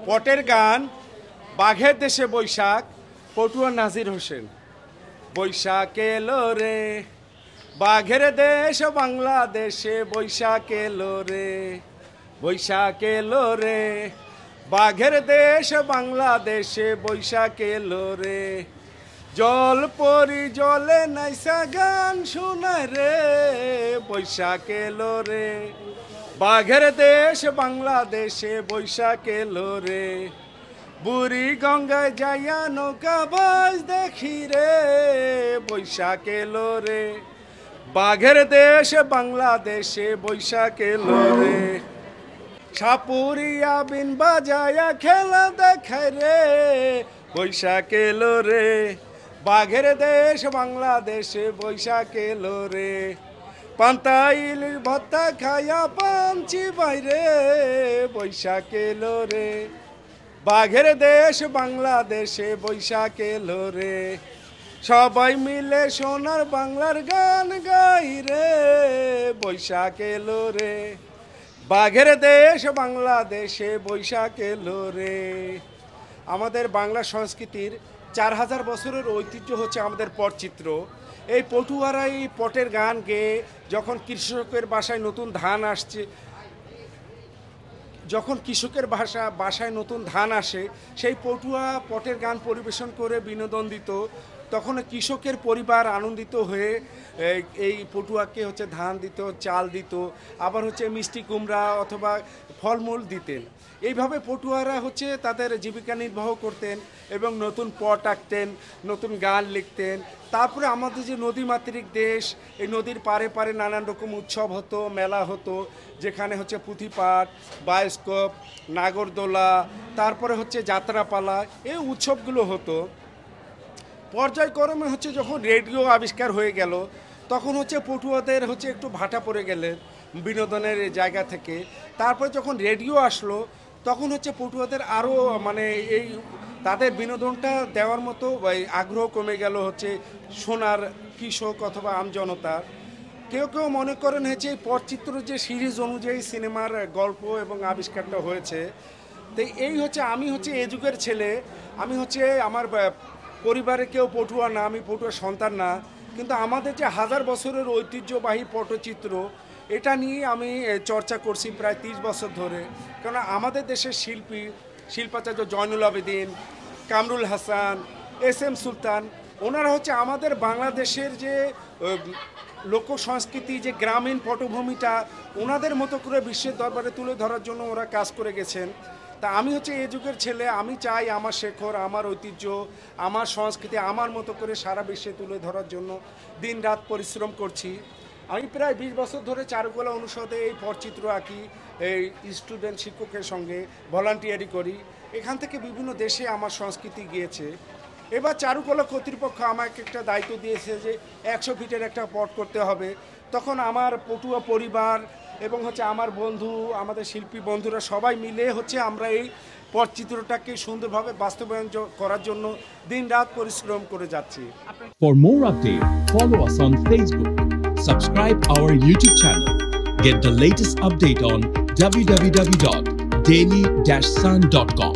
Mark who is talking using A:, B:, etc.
A: পটের গান বাঘের দেশে বৈশাখ পটুয়া নাজির হোসেন। বৈশাখ এলো রে বাঘের দেশ বাংলাদেশে, বৈশাখ এলো রে বৈশাখ এলো রে বাঘের দেশ বাংলাদেশে, বৈশাখ এলো রে। জল পরি জলে নাইসা গান শোনায় রে, বৈশাখ এলো রে বাঘের দেশ বাংলাদেশে, বৈশাখ এলো রে। বুড়ি গঙ্গায় যাইয়া নৌকা বাজ দেখি রে, বৈশাখ এলো রে বাঘের দেশ বাংলাদেশে, বৈশাখ এলো রে। সাপুরিয়া বিন বাজায়া খেলা দেখায় রে, বৈশাখ এলো রে বাঘের দেশ বাংলাদেশে, বৈশাখ এলো রে। পান্তা ইলিশ ভর্তা খায়া পাঞ্চি বাইরে, বৈশাখ এলো রে বাঘের দেশ বাংলাদেশে, বৈশাখ এলো রে। সবাই মিলে সোনার বাংলার গান গাই রে, বৈশাখ এলো রে বাঘের দেশ বাংলাদেশে, বৈশাখ এলো রে। আমাদের বাংলা সংস্কৃতির 4000 বছরের ঐতিহ্য হচ্ছে আমাদের পটচিত্র। এই পটুয়ারা এই পটের গান গেয়ে যখন কৃষকের বাসায় নতুন ধান আসছে, যখন কৃষকের বাসায় নতুন ধান আসে, সেই পটুয়া পটের গান পরিবেশন করে বিনোদন দিত। তখন কৃষকের পরিবার আনন্দিত হয়ে এই পটুয়াকে হচ্ছে ধান দিত, চাল দিত, আবার হচ্ছে মিষ্টি কুমড়া অথবা ফলমূল দিতেন। এইভাবে পটুয়ারা হচ্ছে তাদের জীবিকা নির্বাহ করতেন এবং নতুন পট আঁকতেন, নতুন গান লিখতেন। তারপরে আমাদের যে নদীমাতৃক দেশ, এই নদীর পারে পারে নানান রকম উৎসব হতো, মেলা হতো, যেখানে হচ্ছে পুঁথিপাঠ, বায়োস্কোপ, নাগরদোলা, তারপরে হচ্ছে যাত্রাপালা, এই উৎসবগুলো হতো। পর্যায়ক্রমে হচ্ছে যখন রেডিও আবিষ্কার হয়ে গেল, তখন হচ্ছে পটুয়াদের হচ্ছে একটু ভাটা পড়ে গেলেন বিনোদনের জায়গা থেকে। তারপরে যখন রেডিও আসলো, তখন হচ্ছে পটুয়াদের আরও মানে এই তাদের বিনোদনটা দেওয়ার মতো আগ্রহ কমে গেল হচ্ছে শোনার কৃষক অথবা আমজনতার। কেউ কেউ মনে করেন হচ্ছে এই পটচিত্র যে সিরিজ অনুযায়ী সিনেমার গল্প এবং আবিষ্কারটা হয়েছে। তো এই হচ্ছে আমি হচ্ছে এ যুগের ছেলে, আমি হচ্ছে আমার পরিবারে কেউ পটুয়া না, আমি পটুয়ার সন্তান না, কিন্তু আমাদের যে 1000 বছরের ঐতিহ্যবাহী পটচিত্র, এটা নিয়ে আমি চর্চা করছি প্রায় 30 বছর ধরে। কারণ আমাদের দেশের শিল্পাচার্য জয়নুল আবেদিন, কামরুল হাসান, SM সুলতান, ওনারা হচ্ছে আমাদের বাংলাদেশের যে লোক সংস্কৃতি, যে গ্রামীণ পটভূমিটা ওনাদের মতো করে বিশ্বের দরবারে তুলে ধরার জন্য ওরা কাজ করে গেছেন। তা আমি হচ্ছে এই যুগের ছেলে, আমি চাই আমার শেখর, আমার ঐতিহ্য, আমার সংস্কৃতি আমার মতো করে সারা বিশ্বে তুলে ধরার জন্য দিন রাত পরিশ্রম করছি। আমি প্রায় 20 বছর ধরে চারুকলা অনুষদে এই পটচিত্র আঁকি, এই স্টুডেন্ট শিক্ষকের সঙ্গে ভলান্টিয়ারি করি। এখান থেকে বিভিন্ন দেশে আমার সংস্কৃতি গিয়েছে। এবার চারুকলা কর্তৃপক্ষ আমাকে একটা দায়িত্ব দিয়েছে যে 100 ফিটের একটা পট করতে হবে। তখন আমার পটুয়া পরিবার এবং হচ্ছে আমার বন্ধু, আমাদের শিল্পী বন্ধুরা সবাই মিলে হচ্ছে আমরা এই পটচিত্রটাকে সুন্দরভাবে বাস্তবায়ন করার জন্য দিন রাত পরিশ্রম করে যাচ্ছি।
B: For more updates, follow us on Facebook, subscribe our YouTube channel, get the latest update on www.daily-sun.com.